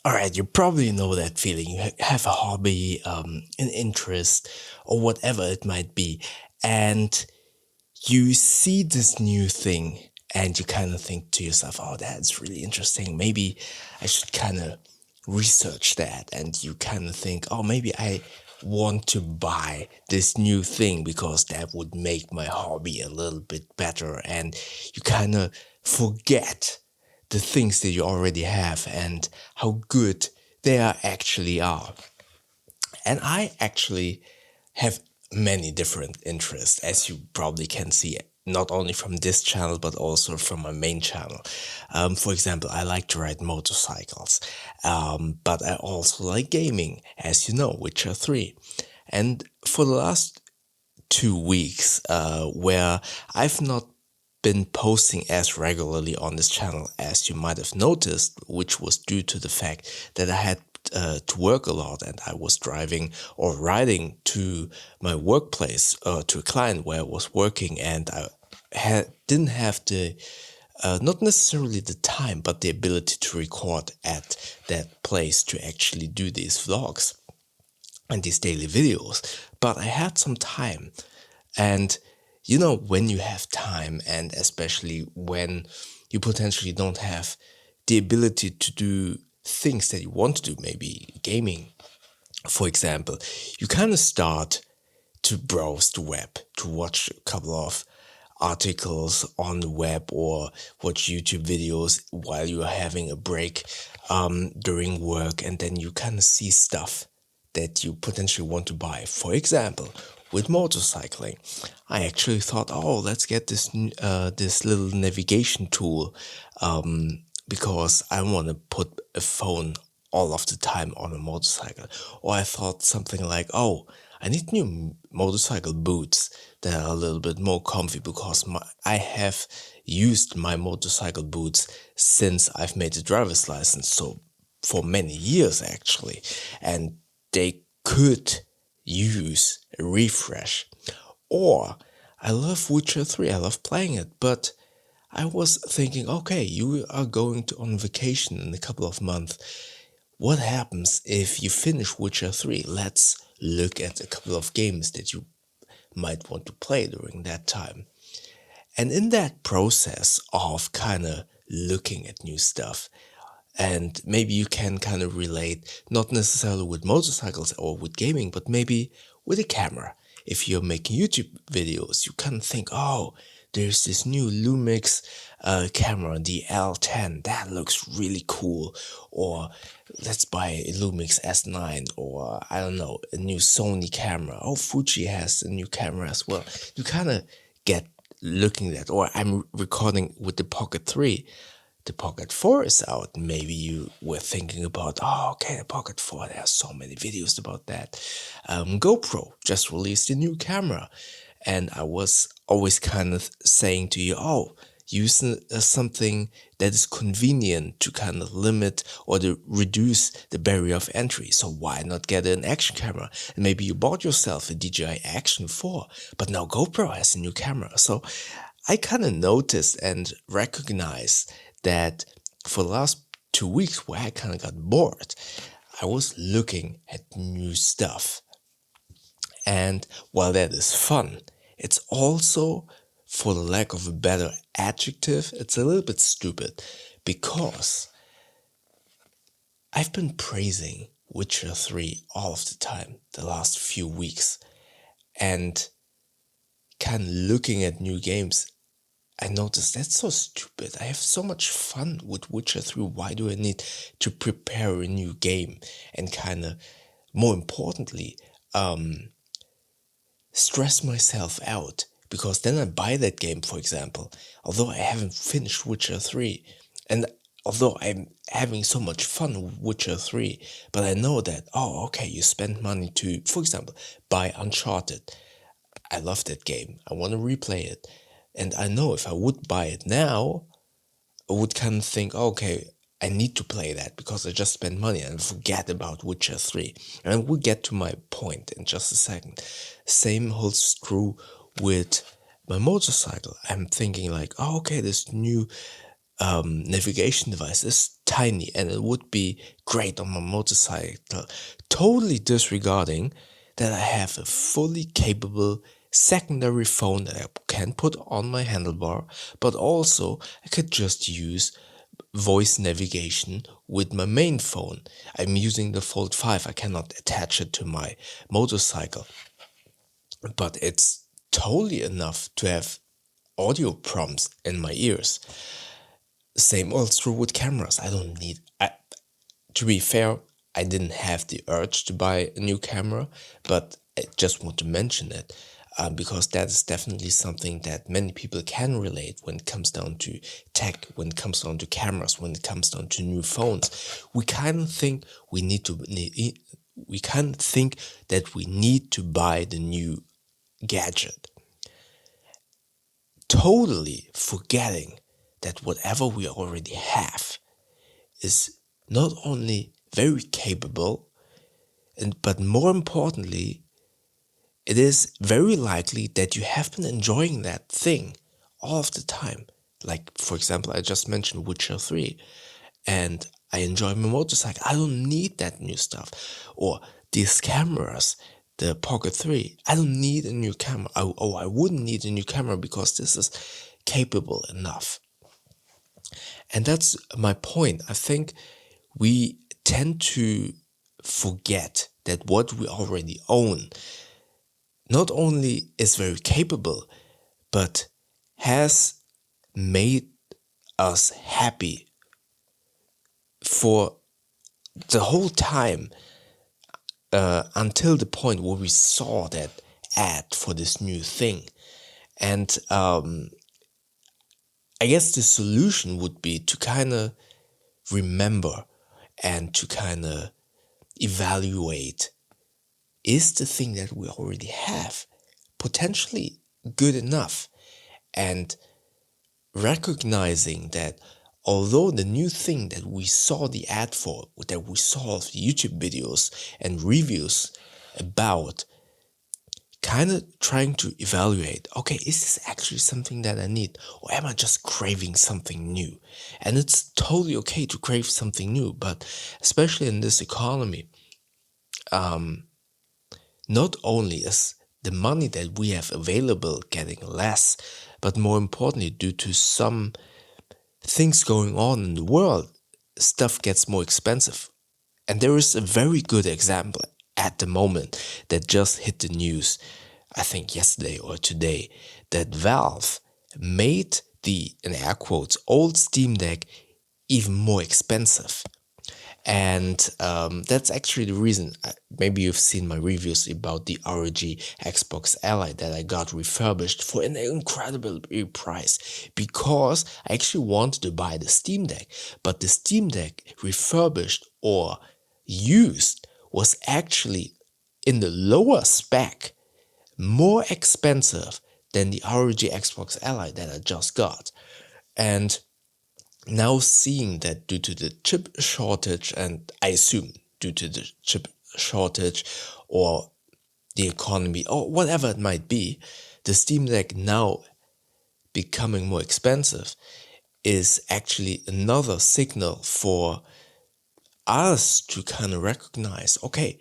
All right, you probably know that feeling. You have a hobby, an interest, or whatever it might be, and you see this new thing, and you kind of think to yourself, "Oh, that's really interesting. Maybe I should kind of research that." And you kind of think, "Oh, maybe I want to buy this new thing because that would make my hobby a little bit better." And you kind of forget the things that you already have and how good they actually are. And I actually have many different interests, as you probably can see, not only from this channel, but also from my main channel. For example, I like to ride motorcycles, but I also like gaming, as you know, Witcher 3. And for the last 2 weeks, where I've not been posting as regularly on this channel as you might have noticed, which was due to the fact that I had to work a lot and I was driving or riding to my workplace, to a client where I was working, and I didn't have the not necessarily the time, but the ability to record at that place to actually do these vlogs and these daily videos. But I had some time, and when you have time, and especially when you potentially don't have the ability to do things that you want to do, maybe gaming, for example, you kind of start to browse the web, to watch a couple of articles on the web or watch YouTube videos while you are having a break during work, and then you kind of see stuff that you potentially want to buy. For example, with motorcycling, I actually thought, oh, let's get this little navigation tool, because I want to put a phone all of the time on a motorcycle. Or I thought something like, oh, I need new motorcycle boots that are a little bit more comfy, because I have used my motorcycle boots since I've made a driver's license, so for many years actually, and they could use a refresh. Or I love Witcher 3, I love playing it, but I was thinking, okay, you are going on vacation in a couple of months. What happens if you finish Witcher 3? Let's look at a couple of games that you might want to play during that time. And in that process of kind of looking at new stuff, and maybe you can kind of relate, not necessarily with motorcycles or with gaming, but maybe with a camera. If you're making YouTube videos, you kind of think, oh, there's this new Lumix camera, the L10, that looks really cool. Or let's buy a Lumix S9, or I don't know, a new Sony camera. Oh, Fuji has a new camera as well. You kind of get looking at, or I'm recording with the Pocket 3. The Pocket 4 is out. Maybe you were thinking about, oh, okay, the Pocket 4, there are so many videos about that. GoPro just released a new camera. And I was always kind of saying to you, oh, use something that is convenient to kind of limit or to reduce the barrier of entry. So why not get an action camera? And maybe you bought yourself a DJI Action 4, but now GoPro has a new camera. So I kind of noticed and recognized that for the last 2 weeks, where I kind of got bored, I was looking at new stuff. And while that is fun, it's also, for the lack of a better adjective, it's a little bit stupid, because I've been praising Witcher 3 all of the time the last few weeks, and kind of looking at new games, I noticed that's so stupid. I have so much fun with Witcher 3. Why do I need to prepare a new game and kind of, more importantly, stress myself out? Because then I buy that game, for example, although I haven't finished Witcher 3, and although I'm having so much fun with Witcher 3, but I know that, oh, okay, you spend money to, for example, buy Uncharted. I love that game. I want to replay it. And I know if I would buy it now, I would kind of think, okay, I need to play that because I just spent money, and forget about Witcher 3. And we'll get to my point in just a second. Same holds true with my motorcycle. I'm thinking like, oh, okay, this new navigation device is tiny and it would be great on my motorcycle, totally disregarding that I have a fully capable secondary phone that I can put on my handlebar, but also I could just use voice navigation with my main phone. I'm using the Fold 5, I cannot attach it to my motorcycle, but it's totally enough to have audio prompts in my ears. Same also with cameras. To be fair, I didn't have the urge to buy a new camera, but I just want to mention it because that is definitely something that many people can relate when it comes down to tech, when it comes down to cameras, when it comes down to new phones. We kind of think we kind of think that we need to buy the new gadget, totally forgetting that whatever we already have is not only very capable, but more importantly, it is very likely that you have been enjoying that thing all of the time. Like, for example, I just mentioned Witcher 3, and I enjoy my motorcycle. I don't need that new stuff. Or these cameras, the Pocket 3, I don't need a new camera. I wouldn't need a new camera because this is capable enough. And that's my point. I think we tend to forget that what we already own not only is very capable, but has made us happy for the whole time until the point where we saw that ad for this new thing. And I guess the solution would be to kind of remember and to kind of evaluate, is the thing that we already have potentially good enough? And recognizing that although the new thing that we saw the ad for, that we saw YouTube videos and reviews about, kind of trying to evaluate, okay, is this actually something that I need, or am I just craving something new? And it's totally okay to crave something new, but especially in this economy, not only is the money that we have available getting less, but more importantly, due to some things going on in the world, stuff gets more expensive. And there is a very good example at the moment that just hit the news, I think yesterday or today, that Valve made the, in air quotes, old Steam Deck even more expensive. And that's actually the reason, maybe you've seen my reviews about the ROG Xbox Ally that I got refurbished for an incredible price, because I actually wanted to buy the Steam Deck, but the Steam Deck refurbished or used was actually in the lower spec, more expensive than the ROG Xbox Ally that I just got. And now seeing that due to the chip shortage, and I assume due to the chip shortage or the economy or whatever it might be, the Steam Deck now becoming more expensive is actually another signal for us to kind of recognize, okay,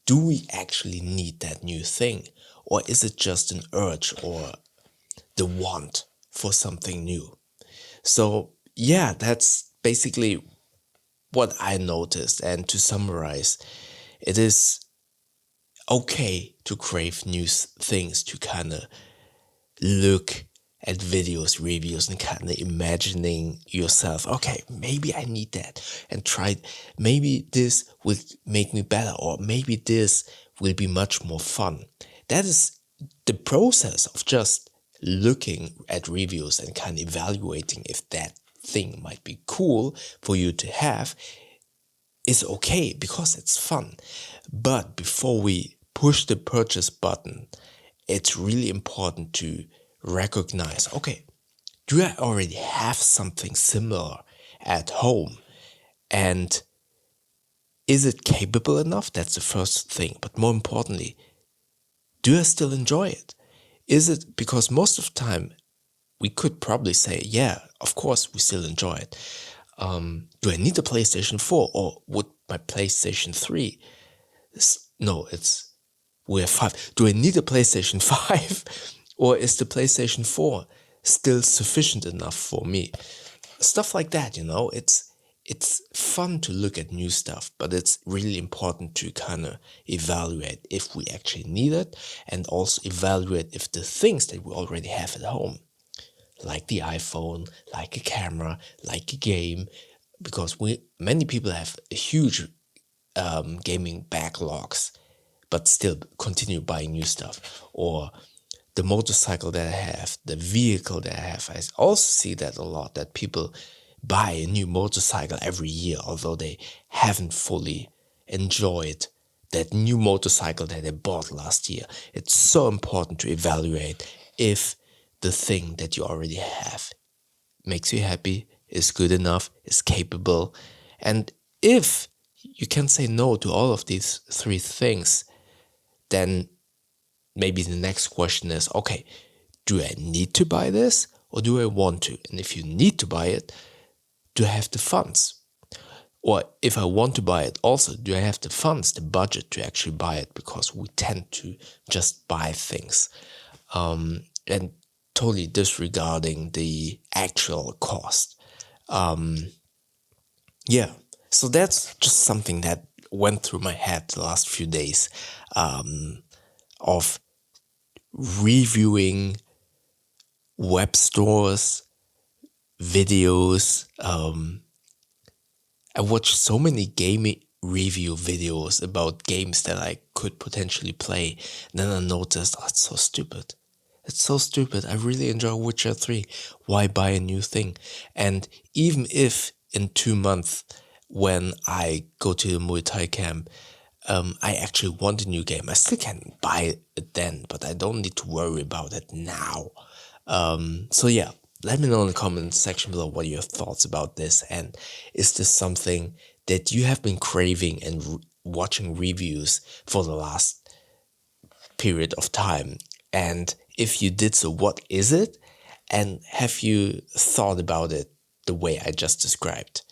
do we actually need that new thing? Or is it just an urge or the want for something new? So yeah, that's basically what I noticed. And to summarize, it is okay to crave new things, to kind of look at videos, reviews, and kind of imagining yourself, okay, maybe I need that, and try, maybe this will make me better, or maybe this will be much more fun. That is the process of just looking at reviews and kind of evaluating if that thing might be cool for you to have is okay, because it's fun. But before we push the purchase button, it's really important to recognize, okay, do I already have something similar at home? And is it capable enough? That's the first thing. But more importantly, do I still enjoy it? Is it, because most of the time, we could probably say, yeah, of course, we still enjoy it. Do I need a PlayStation 4 or would my PlayStation 3? No, we have 5. Do I need a PlayStation 5 or is the PlayStation 4 still sufficient enough for me? Stuff like that, it's fun to look at new stuff, but it's really important to kind of evaluate if we actually need it and also evaluate if the things that we already have at home, like the iPhone, like a camera, like a game, because many people have huge gaming backlogs, but still continue buying new stuff. Or the motorcycle that I have, the vehicle that I have. I also see that a lot, that people buy a new motorcycle every year, although they haven't fully enjoyed that new motorcycle that they bought last year. It's so important to evaluate if the thing that you already have makes you happy, is good enough, is capable. And if you can say no to all of these 3 things, then maybe the next question is, okay, do I need to buy this or do I want to? And if you need to buy it, do I have the funds? Or if I want to buy it also, do I have the funds, the budget to actually buy it? Because we tend to just buy things and totally disregarding the actual cost. Yeah, so that's just something that went through my head the last few days of reviewing web stores, videos. I watched so many gaming review videos about games that I could potentially play. And then I noticed, oh, it's so stupid. It's so stupid. I really enjoy Witcher 3. Why buy a new thing? And even if in 2 months, when I go to the Muay Thai camp, I actually want a new game, I still can buy it then, but I don't need to worry about it now. So yeah, let me know in the comment section below what are your thoughts about this, and is this something that you have been craving and watching reviews for the last period of time? And if you did so, what is it? And have you thought about it the way I just described?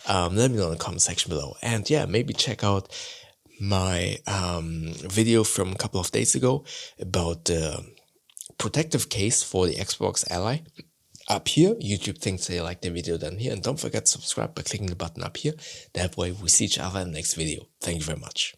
Let me know in the comment section below. And yeah, maybe check out my video from a couple of days ago about the protective case for the Xbox Ally up here. YouTube thinks they like the video down here. And don't forget to subscribe by clicking the button up here. That way we see each other in the next video. Thank you very much.